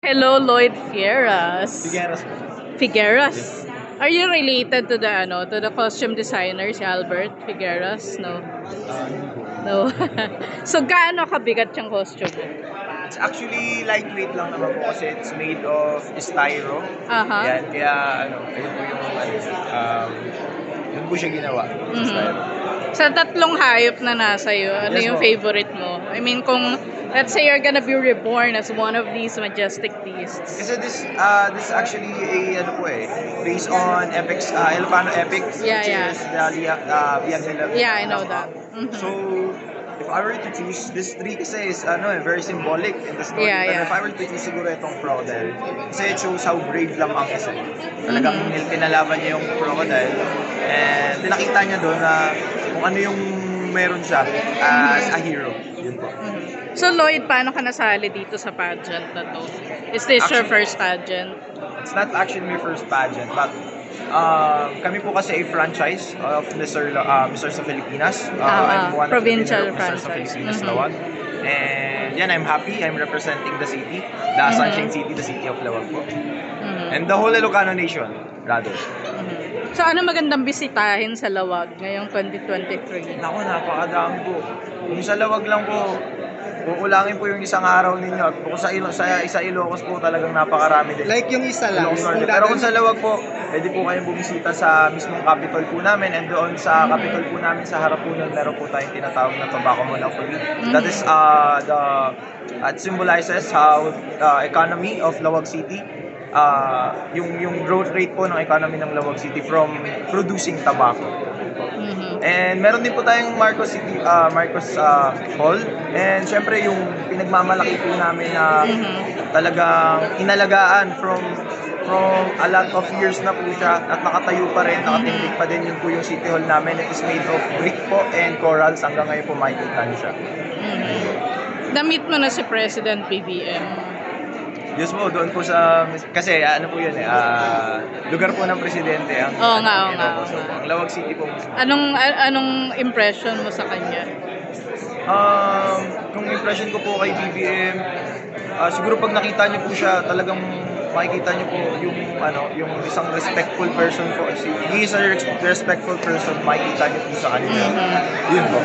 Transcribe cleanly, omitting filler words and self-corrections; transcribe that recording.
Hello, Lloyd Fieras. Figueras po. Figueras. Are you related to the costume designer si Albert Figueras? No. Hindi po. No. So gaano kabigat yung costume mo? It's actually lightweight lang naman po kasi it's made of styro. Aha. Yan, kaya ayun po yung yun po siya ginawa sa styro. Sa tatlong hayop na nasa iyo, ano Yes yung po. favorite mo? I mean, kung let's say you're gonna be reborn as one of these majestic beasts. Kasi this actually based on epics, Ilocano epics, Yeah, which yeah. is the Biag nila. Yeah, I know that. So, if I were to choose, this tree kasi is very symbolic in the story. Yeah, Pero yeah. if I were to choose siguro itong crocodile, kasi it shows how brave lang ang isa. Talagang pinalaban niya yung crocodile. And nakita niya doon na kung ano yung meron siya as a hero. Yun po. So Lloyd, paano ka nasali dito sa pageant na to? Is this your Actually- first pageant? It's not actually my first pageant, but kami po kasi a franchise of Mr. sa Filipinas. I'm one provincial of the winner of Mr. sa franchise. Filipinas Lawag. And yan, I'm happy. I'm representing the city, the Sunshine City, the city of Lawag po. And the whole Ilocano nation, rather. So ano magandang bisitahin sa Lawag ngayong 2023? Naku, napakadami po. Kung sa Lawag lang po, kukulangin po yung isang araw ninyo. At kung sa Ilocos po, talagang napakarami din. Like yung isa lang. Ilocos Norte. Pero kung sa Lawag po, pwede po kayong bumisita sa mismong Capitol po namin. And doon sa Capitol po namin, sa harap po nun, meron po tayong tinatawag na Tobacco Monopoly. That is it symbolizes how economy of Lawag City, yung growth rate po ng economy ng Lawag City from producing tobacco. And meron din po tayong Marcos Hall. And syempre yung pinagmamalaki po namin na talagang inalagaan from a lot of years na po siya at nakatayo pa rin, nakatindig pa din, yun po yung City Hall namin. It is made of brick po and corals. Hanggang ngayon po makikita niyo siya. Na-meet mo na si President BBM. Yes po, doon po kasi po yun lugar po ng presidente ang Oo nga. Ilocos po. Ang Lawag City po mismo. Anong impression mo sa kanya? Kung impression ko po kay BBM, siguro pag nakita niyo po siya, talagang makikita niyo po yung isang respectful person po. He is a respectful person, makikita niyo po sa kanya. Yun po.